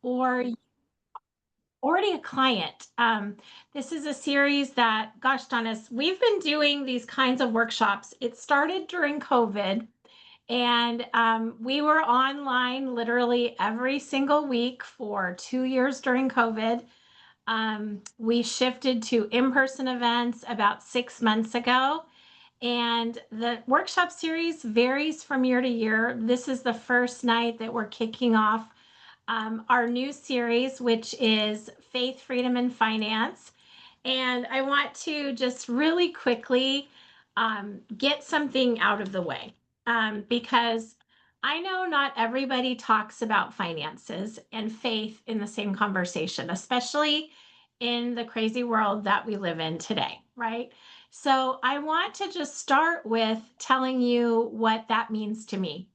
or already a client. This is a series that, gosh darn us, we've been doing these kinds of workshops. It started during COVID, and we were online literally every single week for 2 years during COVID. We shifted to in person events about 6 months ago. And the workshop series varies from year to year. This is the first night that we're kicking off our new series, which is Faith, Freedom, and Finance. And I want to just really quickly get something out of the way because I know not everybody talks about finances and faith in the same conversation, especially in the crazy world that we live in today, right? So I want to just start with telling you what that means to me.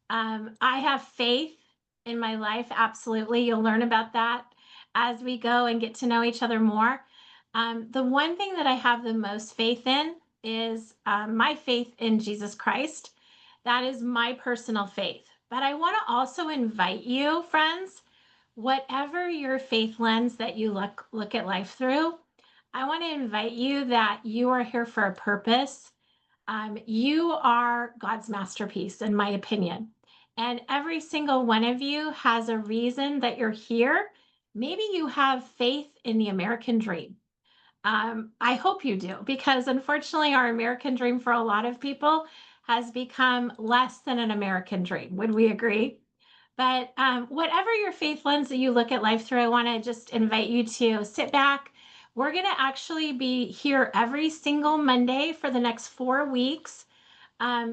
I have faith in my life. Absolutely. You'll learn about that as we go and get to know each other more. The one thing that I have the most faith in is my faith in Jesus Christ. That is my personal faith. But I want to also invite you, friends, whatever your faith lens that you look at life through, I want to invite you that you are here for a purpose. You are God's masterpiece, in my opinion. And every single one of you has a reason that you're here. Maybe you have faith in the American dream. I hope you do, because unfortunately, our American dream for a lot of people has become less than an American dream. Would we agree? But whatever your faith lens that you look at life through, I want to just invite you to sit back. We're going to actually be here every single Monday for the next 4 weeks.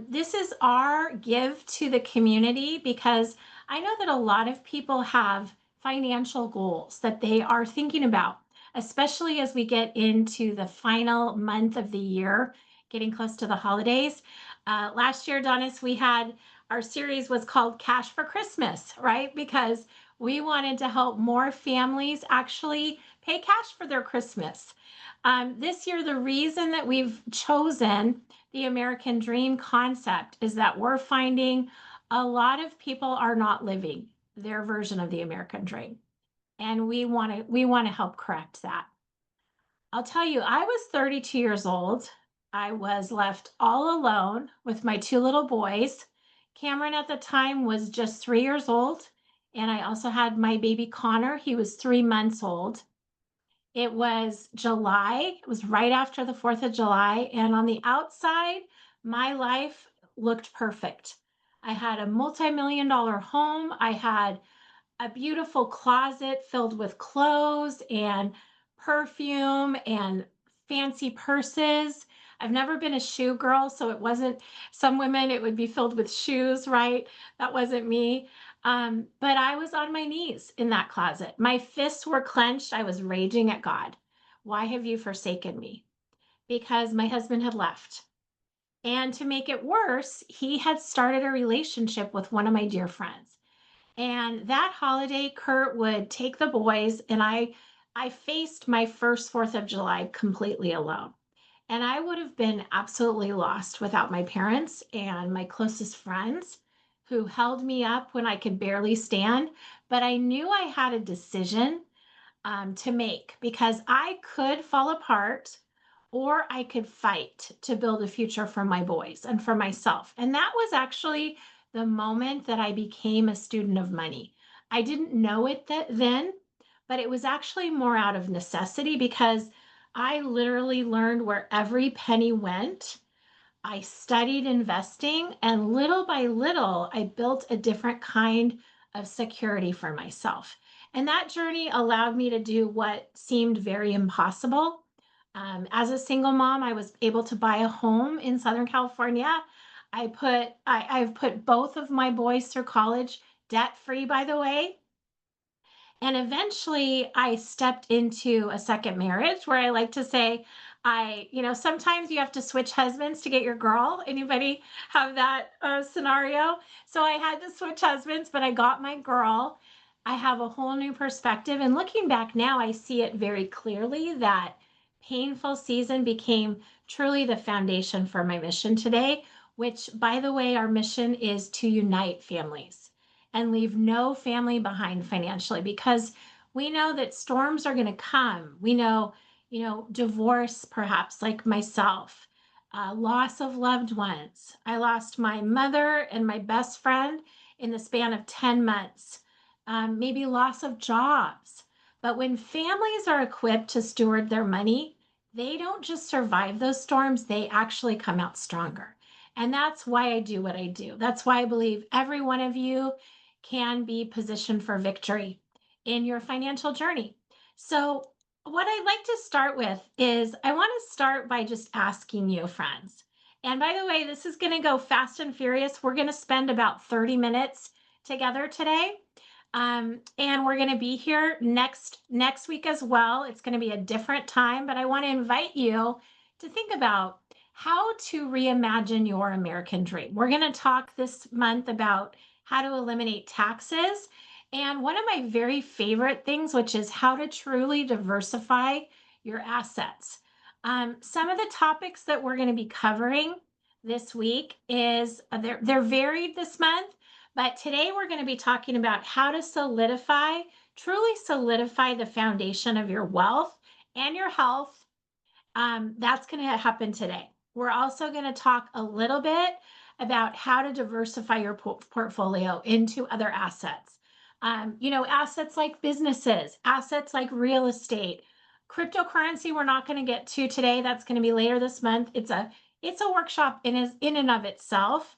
This is our give to the community because I know that a lot of people have financial goals that they are thinking about, especially as we get into the final month of the year, getting close to the holidays. Last year, Donis, we had our series was called Cash for Christmas, right? Because we wanted to help more families actually pay cash for their Christmas. This year, the reason that we've chosen the American dream concept is that we're finding a lot of people are not living their version of the American dream. And we want to help correct that. I'll tell you, I was 32 years old. I was left all alone with my two little boys. Cameron at the time was just 3 years old. And I also had my baby Connor. He was 3 months old. It was July. It was right after the 4th of July. And on the outside, my life looked perfect. I had a multi-million dollar home. I had a beautiful closet filled with clothes and perfume and fancy purses. I've never been a shoe girl, so it wasn't some women, it would be filled with shoes, right? That wasn't me. But I was on my knees in that closet. My fists were clenched. I was raging at God. Why have you forsaken me? Because my husband had left. And to make it worse, he had started a relationship with one of my dear friends. And that holiday, Kurt would take the boys, and I faced my first 4th of July completely alone. And I would have been absolutely lost without my parents and my closest friends who held me up when I could barely stand. But I knew I had a decision to make because I could fall apart or I could fight to build a future for my boys and for myself. And that was actually the moment that I became a student of money. I didn't know it then, but it was actually more out of necessity because I literally learned where every penny went. I studied investing, and little by little, I built a different kind of security for myself. And that journey allowed me to do what seemed very impossible. As a single mom, I was able to buy a home in Southern California. I've put both of my boys through college debt free, by the way. And eventually I stepped into a second marriage where I like to say, sometimes you have to switch husbands to get your girl. Anybody have that scenario? So I had to switch husbands, but I got my girl. I have a whole new perspective. And looking back now, I see it very clearly that painful season became truly the foundation for my mission today, which, by the way, our mission is to unite families. and leave no family behind financially, because we know that storms are going to come. We know, divorce, perhaps like myself, loss of loved ones. I lost my mother and my best friend in the span of 10 months, maybe loss of jobs. But when families are equipped to steward their money, they don't just survive those storms, they actually come out stronger. And that's why I do what I do. That's why I believe every one of you can be positioned for victory in your financial journey. So, what I'd like to start with is I want to start by just asking you, friends. And by the way, this is going to go fast and furious. We're going to spend about 30 minutes together today. And we're going to be here next week as well. It's going to be a different time, but I want to invite you to think about how to reimagine your American dream. We're going to talk this month about how to eliminate taxes, and one of my very favorite things, which is how to truly diversify your assets. Some of the topics that we're going to be covering this week is they're varied this month, but today we're going to be talking about how to truly solidify the foundation of your wealth and your health. That's going to happen today. We're also going to talk a little bit about how to diversify your portfolio into other assets. Assets like businesses, assets like real estate, cryptocurrency. We're not going to get to today. That's going to be later this month. It's a workshop in and of itself.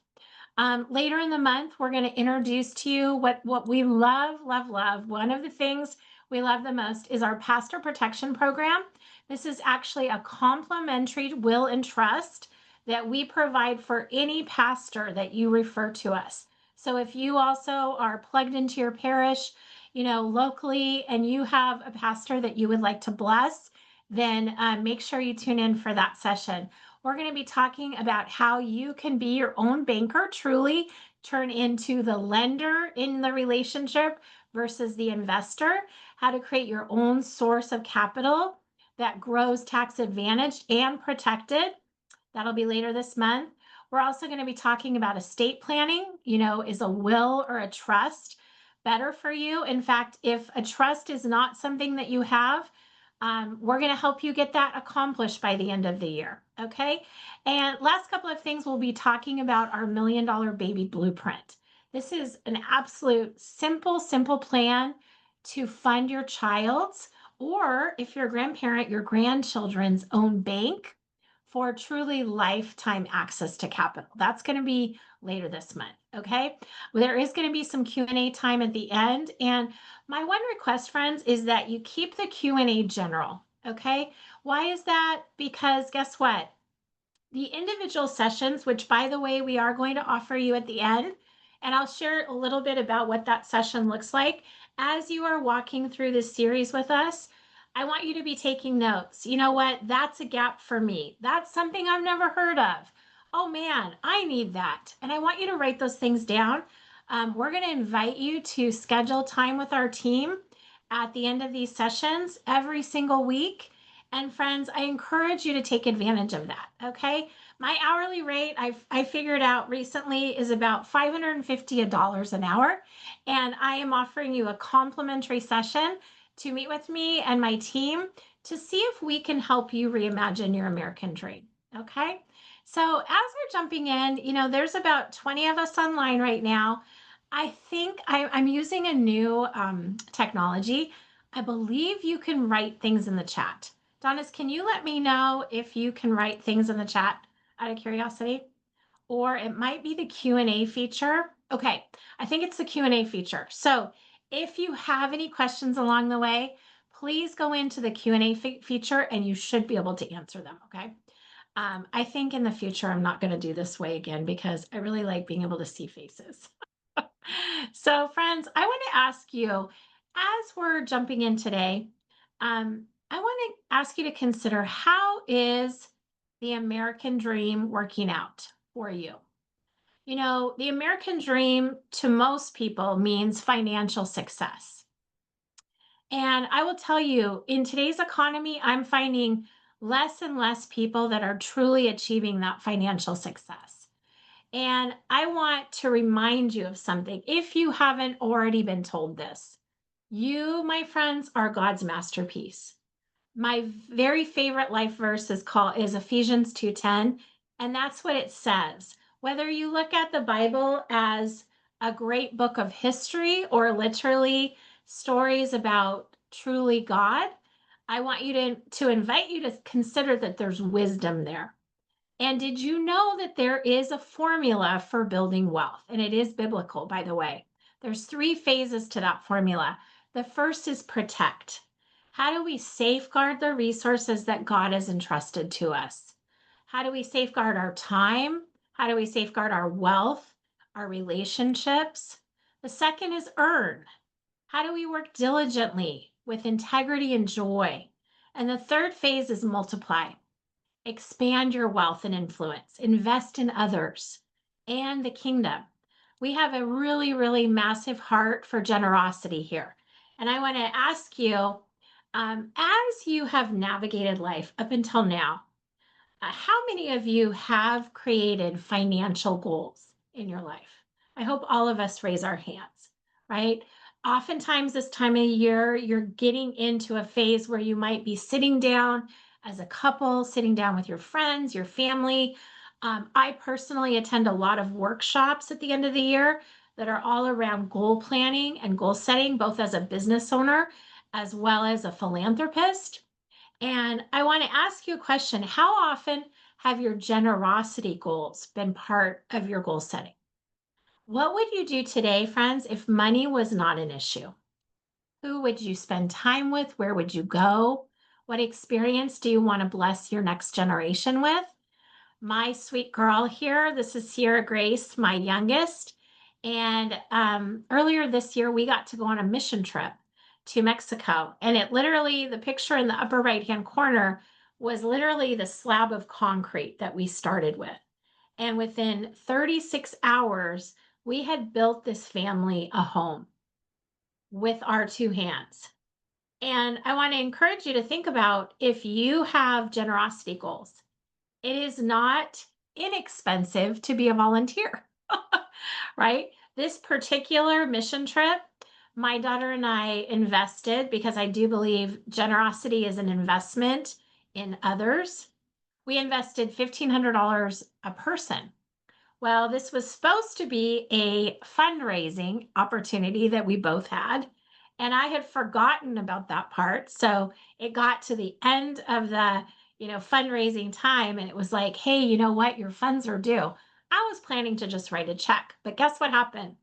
Later in the month, we're going to introduce to you what we love, love, love. One of the things we love the most is our pastor protection program. This is actually a complimentary will and trust that we provide for any pastor that you refer to us. So if you also are plugged into your parish, locally, and you have a pastor that you would like to bless, then make sure you tune in for that session. We're going to be talking about how you can be your own banker, truly turn into the lender in the relationship versus the investor, how to create your own source of capital that grows tax advantaged and protected. That'll be later this month. We're also going to be talking about estate planning. Is a will or a trust better for you? In fact, if a trust is not something that you have, we're going to help you get that accomplished by the end of the year. Okay. And last couple of things, we'll be talking about our $1 Million Baby Blueprint. This is an absolute simple plan to fund your child's, or if you're a grandparent, your grandchildren's own bank for truly lifetime access to capital. That's going to be later this month. Okay. Well, there is going to be some Q&A time at the end. And my one request, friends, is that you keep the Q&A general. Okay. Why is that? Because guess what? The individual sessions, which by the way, we are going to offer you at the end, and I'll share a little bit about what that session looks like. As you are walking through this series with us, I want you to be taking notes. You know what? That's a gap for me. That's something I've never heard of. Oh man, I need that. And I want you to write those things down. We're going to invite you to schedule time with our team at the end of these sessions every single week. And friends, I encourage you to take advantage of that. Okay. My hourly rate, I figured out recently, is about $550 an hour. And I am offering you a complimentary session to meet with me and my team to see if we can help you reimagine your American dream. Okay. So as we're jumping in, there's about 20 of us online right now. I think I'm using a new technology. I believe you can write things in the chat. Donis, can you let me know if you can write things in the chat out of curiosity? Or it might be the Q&A feature. Okay, I think it's the Q&A feature. So if you have any questions along the way, please go into the Q&A feature and you should be able to answer them, okay? I think in the future, I'm not going to do this way again because I really like being able to see faces. So friends, I want to ask you, as we're jumping in today, I want to ask you to consider, how is the American dream working out for you? The American dream to most people means financial success. And I will tell you, in today's economy, I'm finding less and less people that are truly achieving that financial success. And I want to remind you of something. If you haven't already been told this, you, my friends, are God's masterpiece. My very favorite life verse is Ephesians 2:10, and that's what it says. Whether you look at the Bible as a great book of history or literally stories about truly God, I want you to invite you to consider that there's wisdom there. And did you know that there is a formula for building wealth? And it is biblical, by the way. There's three phases to that formula. The first is protect. How do we safeguard the resources that God has entrusted to us? How do we safeguard our time? How do we safeguard our wealth, our relationships? The second is earn. How do we work diligently with integrity and joy? And the third phase is multiply. Expand your wealth and influence, invest in others and the kingdom. We have a really, really massive heart for generosity here. And I want to ask you, as you have navigated life up until now, how many of you have created financial goals in your life? I hope all of us raise our hands, right? Oftentimes, this time of year, you're getting into a phase where you might be sitting down as a couple, sitting down with your friends, your family. I personally attend a lot of workshops at the end of the year that are all around goal planning and goal setting, both as a business owner as well as a philanthropist. And I want to ask you a question. How often have your generosity goals been part of your goal setting? What would you do today, friends, if money was not an issue? Who would you spend time with? Where would you go? What experience do you want to bless your next generation with? My sweet girl here, this is Sierra Grace, my youngest. And earlier this year, we got to go on a mission trip to Mexico. And it literally, the picture in the upper right hand corner was literally the slab of concrete that we started with. And within 36 hours, we had built this family a home with our two hands. And I want to encourage you to think about if you have generosity goals. It is not inexpensive to be a volunteer, right? This particular mission trip, my daughter and I invested because I do believe generosity is an investment in others. We invested $1,500 a person. Well, this was supposed to be a fundraising opportunity that we both had. And I had forgotten about that part. So it got to the end of the, fundraising time. And it was like, hey, you know what? Your funds are due. I was planning to just write a check. But guess what happened?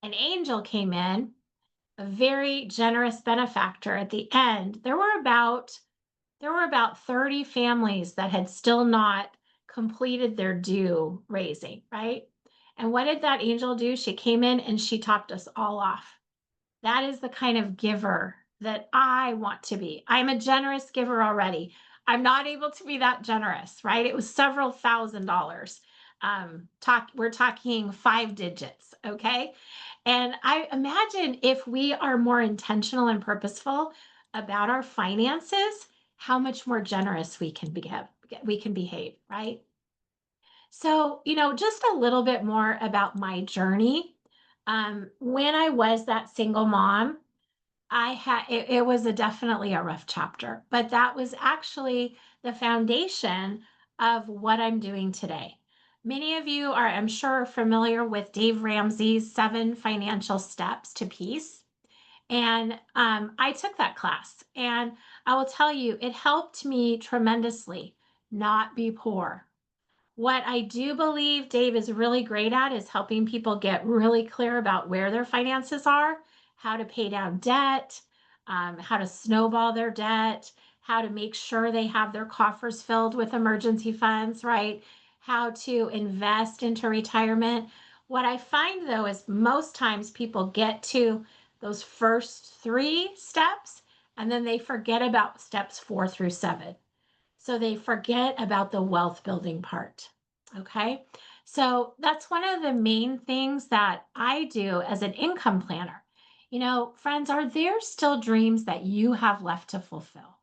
An angel came in, a very generous benefactor at the end. There were about 30 families that had still not completed their due raising, right? And what did that angel do? She came in and she topped us all off. That is the kind of giver that I want to be. I'm a generous giver already. I'm not able to be that generous, right? It was several $1,000s. We're talking 5 digits, okay? And I imagine if we are more intentional and purposeful about our finances, how much more generous we can behave, right? So, just a little bit more about my journey. When I was that single mom, it was definitely a rough chapter, but that was actually the foundation of what I'm doing today. Many of you are, I'm sure, familiar with Dave Ramsey's 7 financial steps to peace. And I took that class, and I will tell you, it helped me tremendously not be poor. What I do believe Dave is really great at is helping people get really clear about where their finances are, how to pay down debt, how to snowball their debt, how to make sure they have their coffers filled with emergency funds, right? How to invest into retirement. What I find though is most times people get to those first 3 steps and then they forget about steps 4 through 7. So they forget about the wealth building part. Okay. So that's one of the main things that I do as an income planner. Friends, are there still dreams that you have left to fulfill?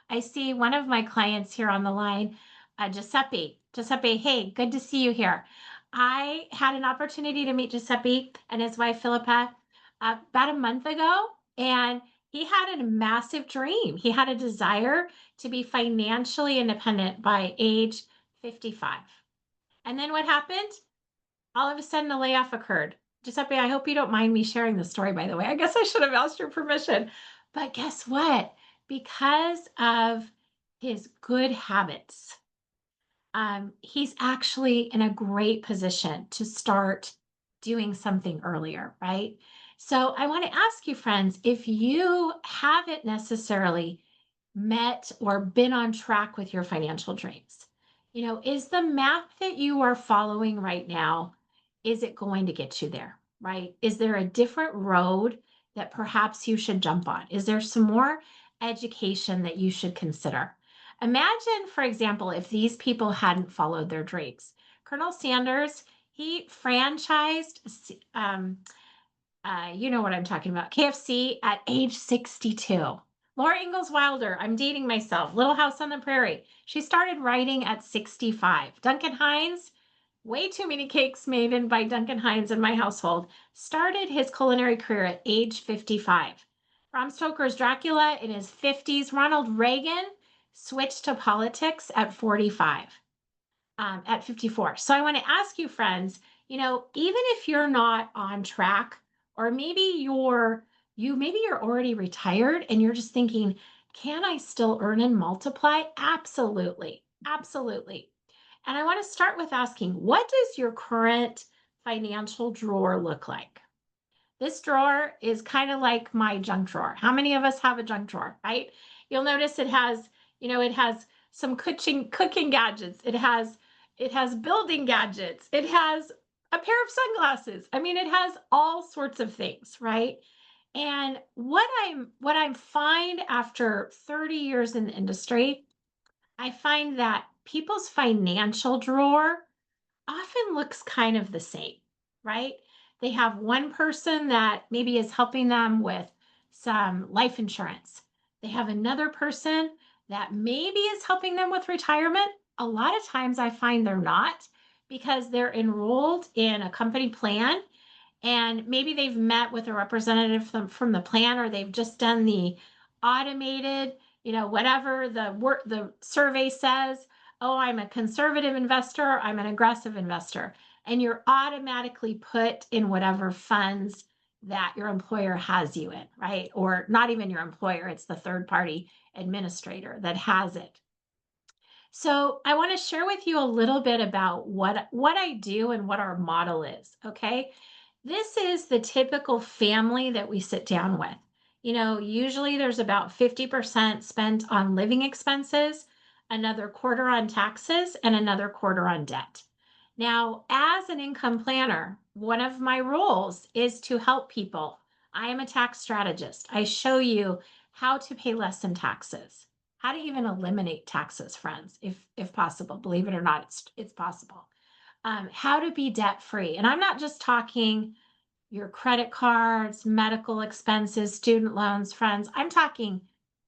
I see one of my clients here on the line, Giuseppe. Giuseppe, hey, good to see you here. I had an opportunity to meet Giuseppe and his wife Philippa about a month ago, and he had a massive dream. He had a desire to be financially independent by age 55. And then what happened? All of a sudden, a layoff occurred. Giuseppe, I hope you don't mind me sharing the story, by the way. I guess I should have asked your permission. But guess what? Because of his good habits, he's actually in a great position to start doing something earlier, right? So I want to ask you, friends, if you haven't necessarily met or been on track with your financial dreams, is the map that you are following right now, is it going to get you there, right? Is there a different road that perhaps you should jump on? Is there some more education that you should consider? Imagine, for example, if these people hadn't followed their dreams. Colonel Sanders, he franchised, you know what I'm talking about, KFC at age 62. Laura Ingalls Wilder, I'm dating myself, Little House on the Prairie. She started writing at 65. Duncan Hines, way too many cakes made in by Duncan Hines in my household, started his culinary career at age 55. Bram Stoker's Dracula in his 50s. Ronald Reagan switched to politics at 45, at 54. So I want to ask you, friends, even if you're not on track, or maybe you're already retired and you're just thinking, can I still earn and multiply? Absolutely. Absolutely. And I want to start with asking, what does your current financial drawer look like? This drawer is kind of like my junk drawer. How many of us have a junk drawer, right? You'll notice it has some cooking gadgets. It has building gadgets. It has a pair of sunglasses. I mean, it has all sorts of things, right? And what I'm find after 30 years in the industry, I find that people's financial drawer often looks kind of the same, right? They have one person that maybe is helping them with some life insurance. They have another person that maybe is helping them with retirement. A lot of times I find they're not, because they're enrolled in a company plan, and maybe they've met with a representative from the plan, or they've just done the automated, whatever the survey says. Oh, I'm a conservative investor, I'm an aggressive investor, and you're automatically put in whatever funds that your employer has you in, right? Or not even your employer, it's the third party administrator that has it. So I want to share with you a little bit about what I do and what our model is, okay? This is the typical family that we sit down with. Usually there's about 50% spent on living expenses, another quarter on taxes, and another quarter on debt. Now, as an income planner, one of my roles is to help people. I am a tax strategist. I show you how to pay less in taxes, how to even eliminate taxes, friends, if possible. Believe it or not, it's possible. How to be debt free. And I'm not just talking your credit cards, medical expenses, student loans, friends. I'm talking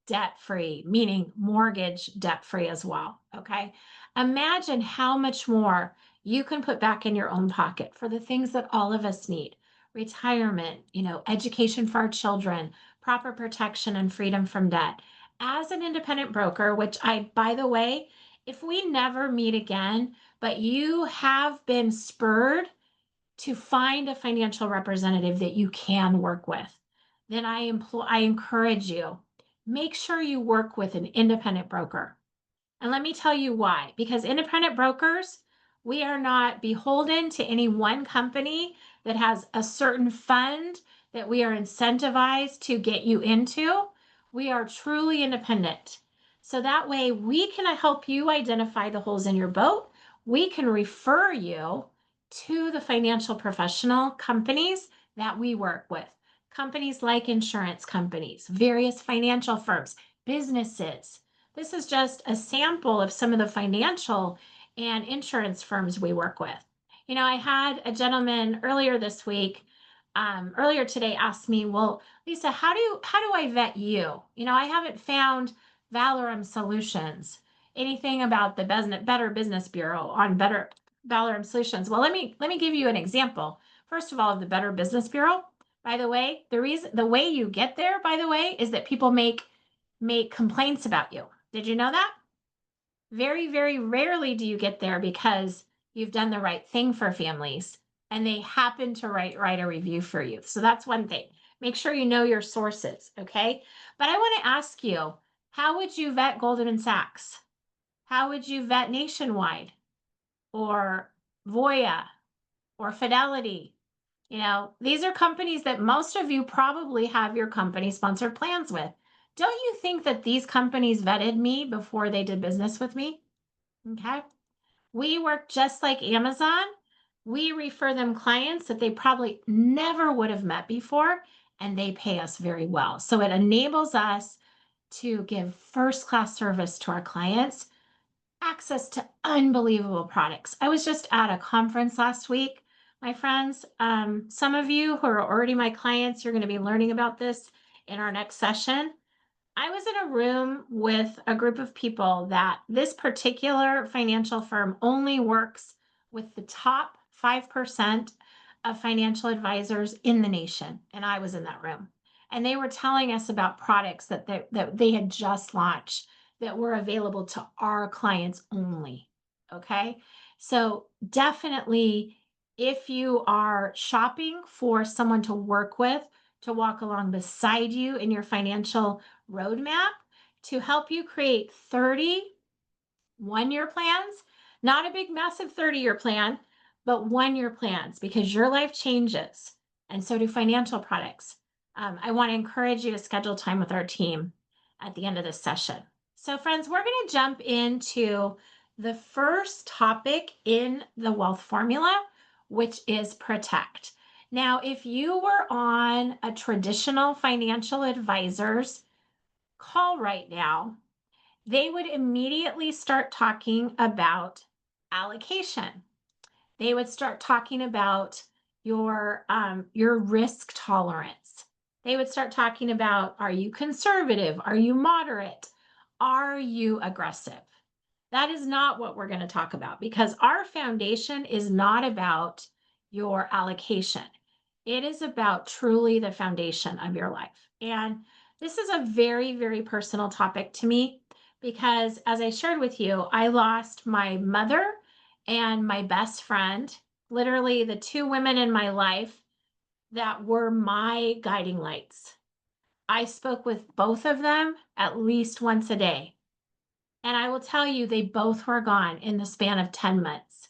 debt free, meaning mortgage debt free as well. Okay. Imagine how much more you can put back in your own pocket for the things that all of us need: retirement, education for our children, proper protection, and freedom from debt. As an independent broker, which by the way, if we never meet again, but you have been spurred to find a financial representative that you can work with, then I encourage you, make sure you work with an independent broker. And let me tell you why. Because independent brokers, we are not beholden to any one company that has a certain fund that we are incentivized to get you into. We are truly independent. So that way we can help you identify the holes in your boat. We can refer you to the financial professional companies that we work with. Companies like insurance companies, various financial firms, businesses. This is just a sample of some of the financial and insurance firms we work with. I had a gentleman earlier today, asked me, "Well, Lisa, how do I vet you? I haven't found Valorum Solutions, anything about the Better Business Bureau on Better Valorem Solutions. Well, let me give you an example. First of all, of the Better Business Bureau. By the way, the way you get there, by the way, is that people make complaints about you. Did you know that? Very, very rarely do you get there because you've done the right thing for families and they happen to write a review for you. So that's one thing. Make sure you know your sources, okay? But I want to ask you, how would you vet Goldman Sachs? How would you vet Nationwide or Voya or Fidelity? You know, these are companies that most of you probably have your company sponsored plans with. Don't you think that these companies vetted me before they did business with me? Okay. We work just like Amazon. We refer them clients that they probably never would have met before, and they pay us very well. So it enables us to give first class service to our clients, access to unbelievable products. I was just at a conference last week, my friends. Some of you who are already my clients, you're going to be learning about this in our next session. I was in a room with a group of people that this particular financial firm only works with the top 5% of financial advisors in the nation. And I was in that room. And they were telling us about products that they had just launched that were available to our clients only. Okay. So definitely, if you are shopping for someone to work with, to walk along beside you in your financial roadmap to help you create 30 1 year plans, not a big, massive 30-year plan, but 1 year plans because your life changes. And so do financial products. I want to encourage you to schedule time with our team at the end of this session. So, friends, we're going to jump into the first topic in the wealth formula, which is protect. Now, if you were on a traditional financial advisor's call right now, they would immediately start talking about allocation. They would start talking about your risk tolerance. They would start talking about, are you conservative? Are you moderate? Are you aggressive? That is not what we're going to talk about because our foundation is not about your allocation. It is about truly the foundation of your life. And this is a very, very personal topic to me because, as I shared with you, I lost my mother and my best friend, literally the two women in my life that were my guiding lights. I spoke with both of them at least once a day. And I will tell you, they both were gone in the span of 10 months.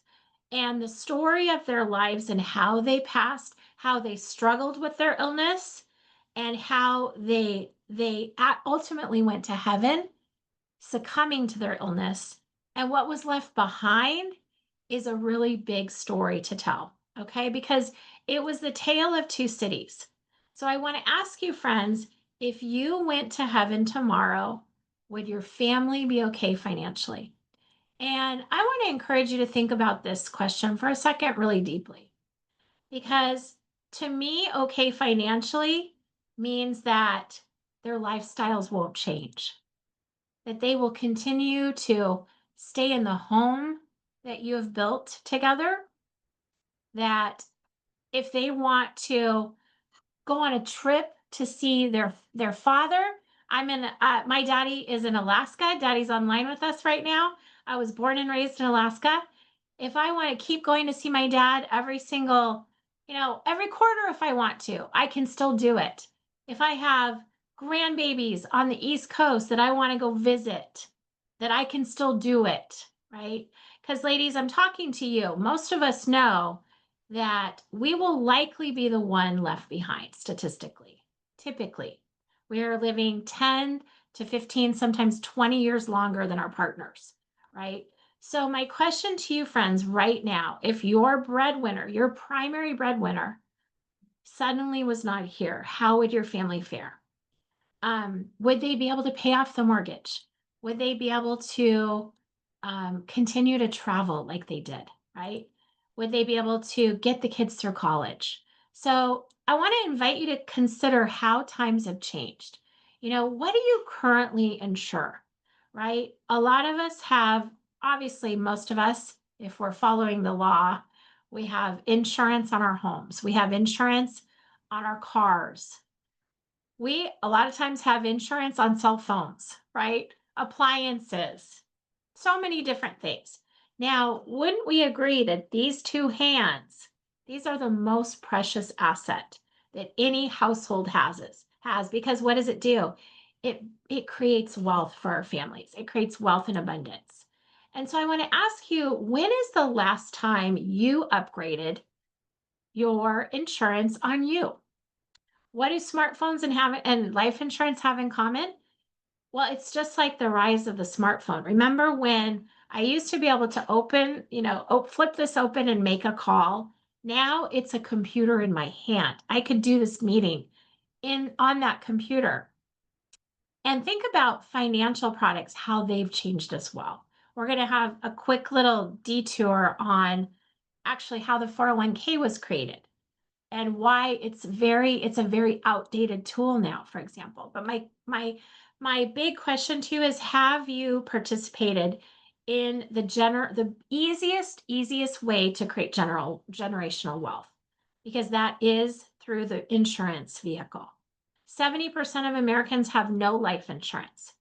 And the story of their lives and how they passed, how they struggled with their illness, and how they ultimately went to heaven, succumbing to their illness. And what was left behind is a really big story to tell, okay? Because it was the tale of two cities. So I want to ask you, friends, if you went to heaven tomorrow, would your family be okay financially? And I want to encourage you to think about this question for a second really deeply. Because to me, okay financially means that their lifestyles won't change, that they will continue to stay in the home that you have built together, that if they want to go on a trip to see their father. My daddy is in Alaska. Daddy's online with us right now. I was born and raised in Alaska. If I want to keep going to see my dad every quarter if I want to, I can still do it. If I have grandbabies on the East Coast that I want to go visit, that I can still do it, right? Because ladies, I'm talking to you. Most of us know that we will likely be the one left behind statistically. Typically, we are living 10 to 15, sometimes 20 years longer than our partners, right? So, my question to you, friends, right now, if your breadwinner, your primary breadwinner, suddenly was not here, how would your family fare? Would they be able to pay off the mortgage? Would they be able to continue to travel like they did, right? Would they be able to get the kids through college? So I want to invite you to consider how times have changed. What do you currently insure, right? A lot of us have, obviously, most of us, if we're following the law. We have insurance on our homes. We have insurance on our cars. We a lot of times have insurance on cell phones, right? Appliances, so many different things. Now, wouldn't we agree that these two hands, these are the most precious asset that any household has because what does it do? It creates wealth for our families. It creates wealth and abundance. And so I want to ask you, when is the last time you upgraded your insurance on you? What do smartphones and life insurance have in common? Well, it's just like the rise of the smartphone. Remember when I used to be able to open, flip this open and make a call? Now it's a computer in my hand. I could do this meeting in on that computer. And think about financial products, how they've changed as well. We're going to have a quick little detour on actually how the 401k was created and why it's a very outdated tool now, for example. But my big question to you is, have you participated in the easiest way to create generational wealth? Because that is through the insurance vehicle. 70% of Americans have no life insurance.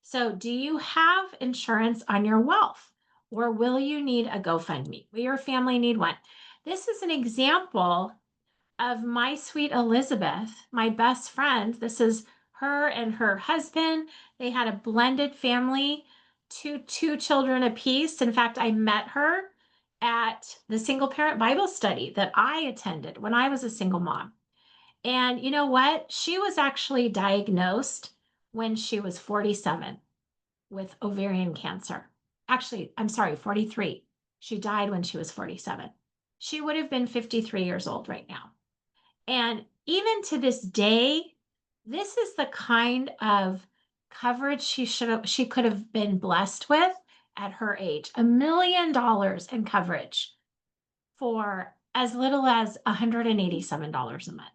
So do you have insurance on your wealth? Or will you need a GoFundMe? Will your family need one? This is an example of my sweet Elizabeth, my best friend. This is her and her husband. They had a blended family, two children apiece. In fact, I met her at the single parent Bible study that I attended when I was a single mom. And you know what? She was actually diagnosed when she was 47 with ovarian cancer. Actually, I'm sorry, 43. She died when she was 47. She would have been 53 years old right now. And even to this day, this is the kind of coverage she could have been blessed with at her age. $1 million in coverage for as little as $187 a month.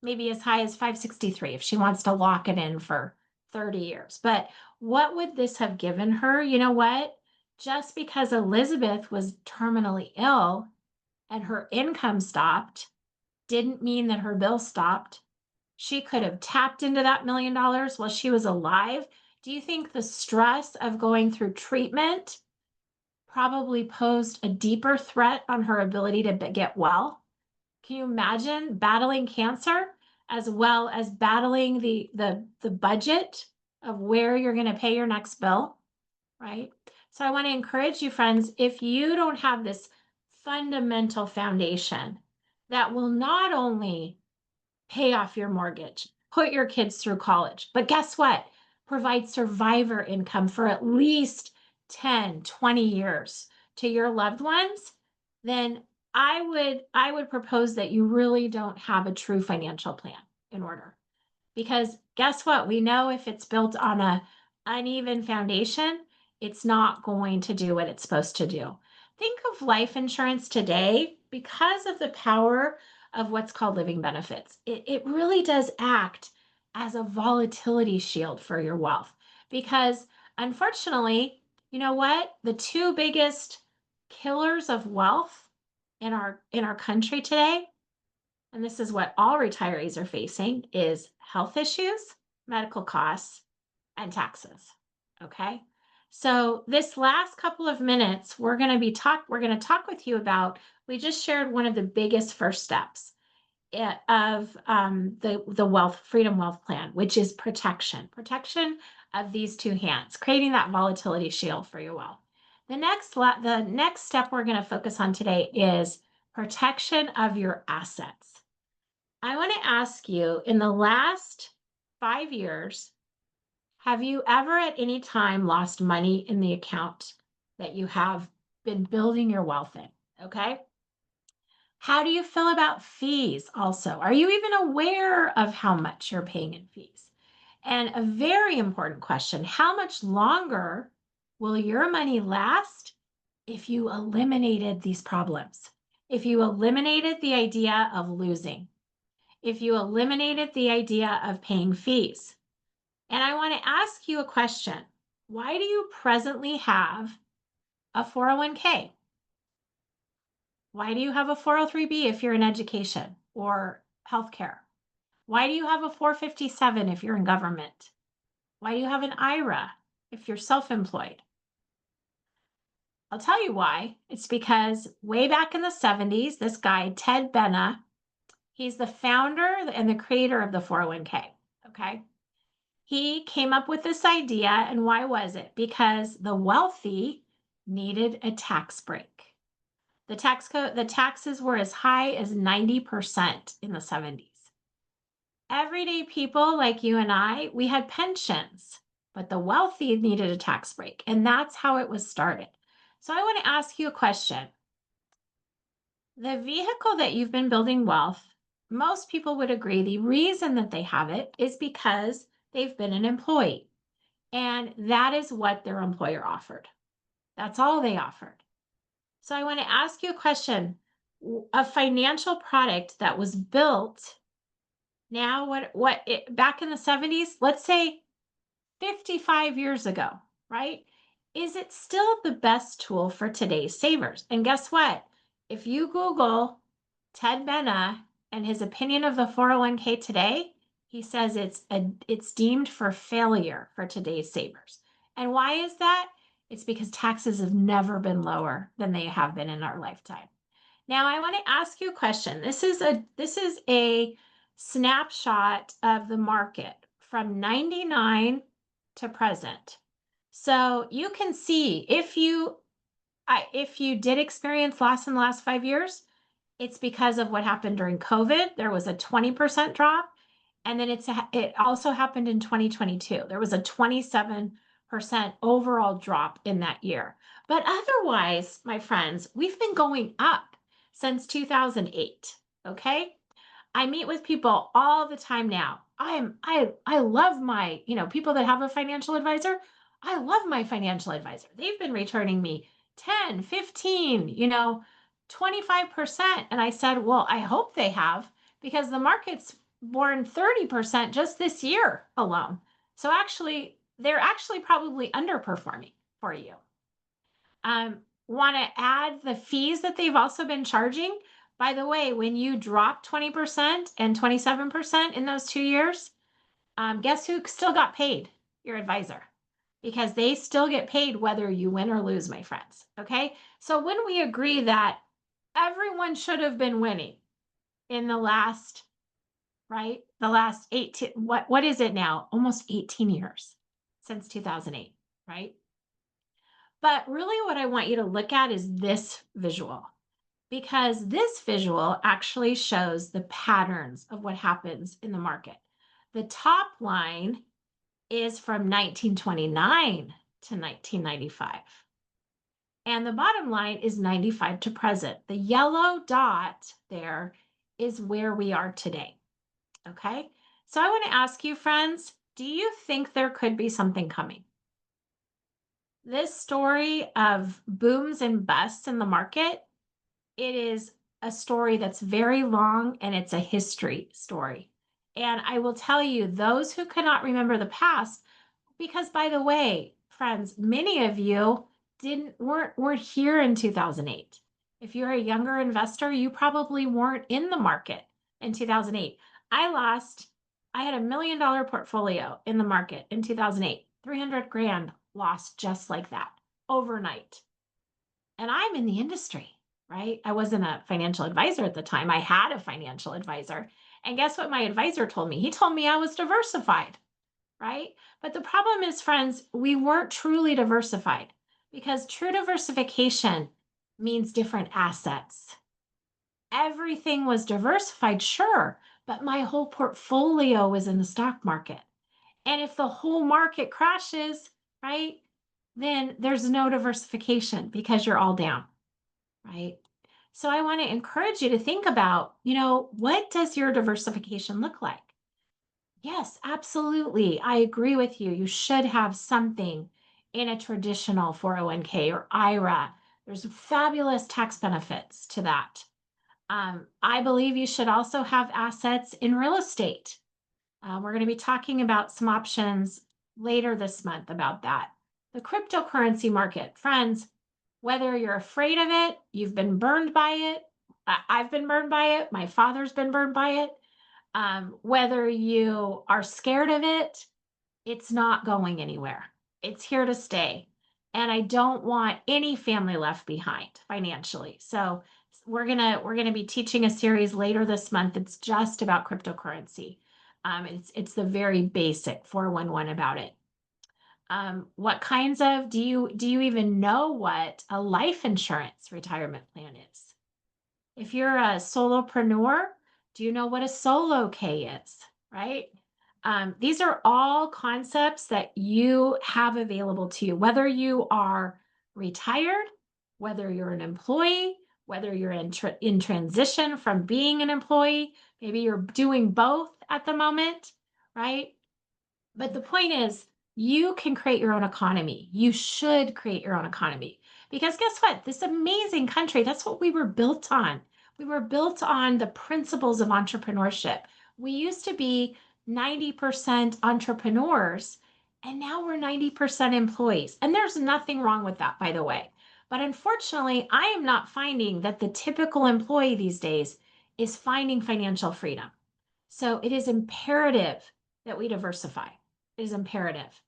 Maybe as high as 563 if she wants to lock it in for 30 years. But what would this have given her? You know what? Just because Elizabeth was terminally ill and her income stopped didn't mean that her bill stopped. She could have tapped into that $1 million while she was alive. Do you think the stress of going through treatment probably posed a deeper threat on her ability to get well? Can you imagine battling cancer as well as battling the budget of where you're going to pay your next bill, right? So I want to encourage you, friends, if you don't have this fundamental foundation that will not only pay off your mortgage, put your kids through college, but guess what? Provide survivor income for at least 10, 20 years to your loved ones, then I would propose that you really don't have a true financial plan in order. Because guess what? We know if it's built on a uneven foundation, it's not going to do what it's supposed to do. Think of life insurance today because of the power of what's called living benefits. It really does act as a volatility shield for your wealth. Because unfortunately, you know what? The two biggest killers of wealth in our country today, and this is what all retirees are facing, is health issues, medical costs, and taxes. Okay. So this last couple of minutes, we're going to talk with you about, we just shared one of the biggest first steps of the freedom wealth plan, which is protection of these two hands, creating that volatility shield for your wealth. The next step we're going to focus on today is protection of your assets. I want to ask you, in the last 5 years, have you ever at any time lost money in the account that you have been building your wealth in? Okay. How do you feel about fees also? Are you even aware of how much you're paying in fees? And a very important question, how much longer will your money last if you eliminated these problems? If you eliminated the idea of losing, if you eliminated the idea of paying fees. And I want to ask you a question. Why do you presently have a 401k? Why do you have a 403B if you're in education or healthcare? Why do you have a 457 if you're in government? Why do you have an IRA if you're self-employed? I'll tell you why. It's because way back in the 70s, this guy, Ted Benna, he's the founder and the creator of the 401k. Okay. He came up with this idea. And why was it? Because the wealthy needed a tax break. The taxes were as high as 90% in the 70s. Everyday people like you and I, we had pensions, but the wealthy needed a tax break. And that's how it was started. So I want to ask you a question. The vehicle that you've been building wealth, most people would agree the reason that they have it is because they've been an employee. And that is what their employer offered. That's all they offered. So I want to ask you a question. A financial product that was built now, back in the 70s, let's say 55 years ago, right? Is it still the best tool for today's savers? And guess what? If you Google Ted Benna and his opinion of the 401k today, he says it's deemed for failure for today's savers. And why is that? It's because taxes have never been lower than they have been in our lifetime. Now I want to ask you a question. This is a snapshot of the market from 99 to present. So you can see if you did experience loss in the last 5 years, it's because of what happened during COVID. There was a 20% drop. And then it also happened in 2022. There was a 27% overall drop in that year. But otherwise, my friends, we've been going up since 2008. Okay. I meet with people all the time now. I love my, people that have a financial advisor. I love my financial advisor. They've been returning me 10, 15, 25%. And I said, well, I hope they have because the market's born 30% just this year alone. So actually, they're actually probably underperforming for you. Want to add the fees that they've also been charging? By the way, when you drop 20% and 27% in those 2 years, guess who still got paid? Your advisor, because they still get paid whether you win or lose, my friends. Okay. So when we agree that everyone should have been winning in the last, right? The last 18, what is it now? Almost 18 years since 2008, right? But really what I want you to look at is this visual, because this visual actually shows the patterns of what happens in the market. The top line is from 1929 to 1995. And the bottom line is 95 to present. The yellow dot there is where we are today. Okay. So I want to ask you, friends, do you think there could be something coming? This story of booms and busts in the market, it is a story that's very long and it's a history story. And I will tell you, those who cannot remember the past, because by the way, friends, many of you weren't here in 2008. If you're a younger investor, you probably weren't in the market in 2008. I had $1 million portfolio in the market in 2008, 300 grand lost just like that overnight. And I'm in the industry, right? I wasn't a financial advisor at the time. I had a financial advisor. And guess what my advisor told me? He told me I was diversified, right? But the problem is, friends, we weren't truly diversified because true diversification means different assets. Everything was diversified, sure, but my whole portfolio was in the stock market. And if the whole market crashes, right, then there's no diversification because you're all down, right? So I want to encourage you to think about, what does your diversification look like? Yes, absolutely. I agree with you. You should have something in a traditional 401k or IRA. There's fabulous tax benefits to that. I believe you should also have assets in real estate. We're going to be talking about some options later this month about that. The cryptocurrency market, friends, Whether you're afraid of it, you've been burned by it. I've been burned by it. My father's been burned by it. Whether you are scared of it, it's not going anywhere. It's here to stay. And I don't want any family left behind financially. So we're gonna be teaching a series later this month. It's just about cryptocurrency. It's the very basic 411 about it. What kinds of do you even know what a life insurance retirement plan is? If you're a solopreneur, do you know what a solo K is? Right? These are all concepts that you have available to you, whether you are retired, whether you're an employee, whether you're in transition from being an employee, maybe you're doing both at the moment, right? But the point is, you can create your own economy. You should create your own economy. Because guess what? This amazing country, that's what we were built on. We were built on the principles of entrepreneurship. We used to be 90% entrepreneurs, and now we're 90% employees. And there's nothing wrong with that, by the way. But unfortunately, I am not finding that the typical employee these days is finding financial freedom. So it is imperative that we diversify. It is imperative.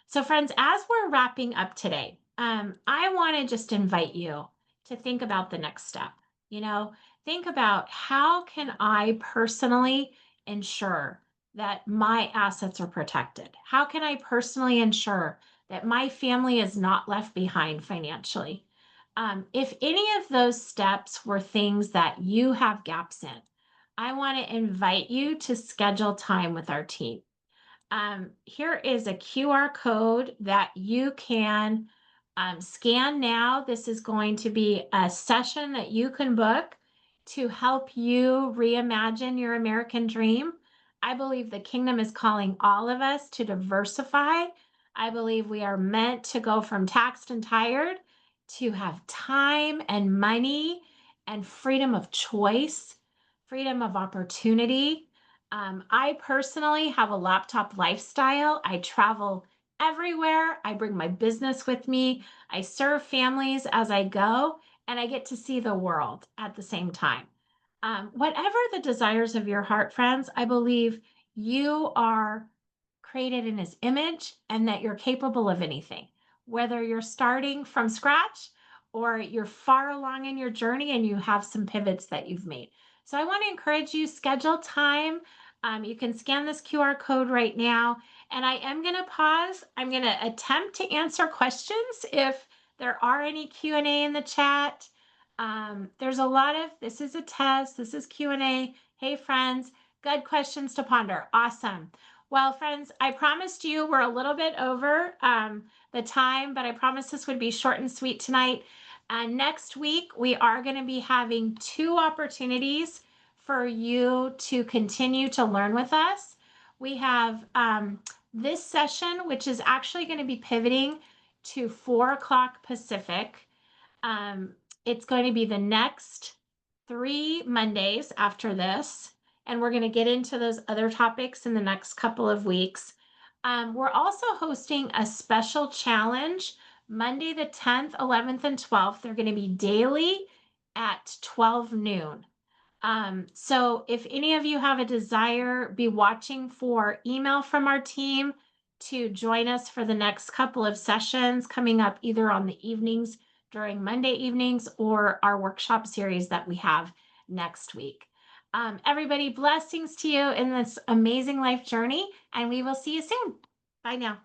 So, friends, as we're wrapping up today, I want to just invite you to think about the next step. You know, think about how can I personally ensure that my assets are protected? How can I personally ensure that my family is not left behind financially? If any of those steps were things that you have gaps in, I want to invite you to schedule time with our team. Here is a QR code that you can scan now. This is going to be a session that you can book to help you reimagine your American dream. I believe the kingdom is calling all of us to diversify. I believe we are meant to go from taxed and tired to have time and money and freedom of choice, freedom of opportunity. I personally have a laptop lifestyle. I travel everywhere. I bring my business with me. I serve families as I go, and I get to see the world at the same time. Whatever the desires of your heart, friends, I believe you are created in his image and that you're capable of anything, whether you're starting from scratch or you're far along in your journey and you have some pivots that you've made. So I want to encourage you, schedule time. You can scan this QR code right now. And I am going to pause. I'm going to attempt to answer questions if there are any Q&A in the chat. There's a lot of, this is a test, this is Q&A. Hey, friends, good questions to ponder. Awesome. Well, friends, I promised you we're a little bit over the time, but I promised this would be short and sweet tonight. Next week, we are going to be having 2 opportunities for you to continue to learn with us. We have this session, which is actually going to be pivoting to 4 o'clock Pacific. It's going to be the next 3 Mondays after this, and we're going to get into those other topics in the next couple of weeks. We're also hosting a special challenge Monday the 10th, 11th, and 12th. They're going to be daily at 12 noon. So if any of you have a desire, be watching for email from our team to join us for the next couple of sessions coming up either on the evenings during Monday evenings or our workshop series that we have next week. Everybody, blessings to you in this amazing life journey, and we will see you soon. Bye now.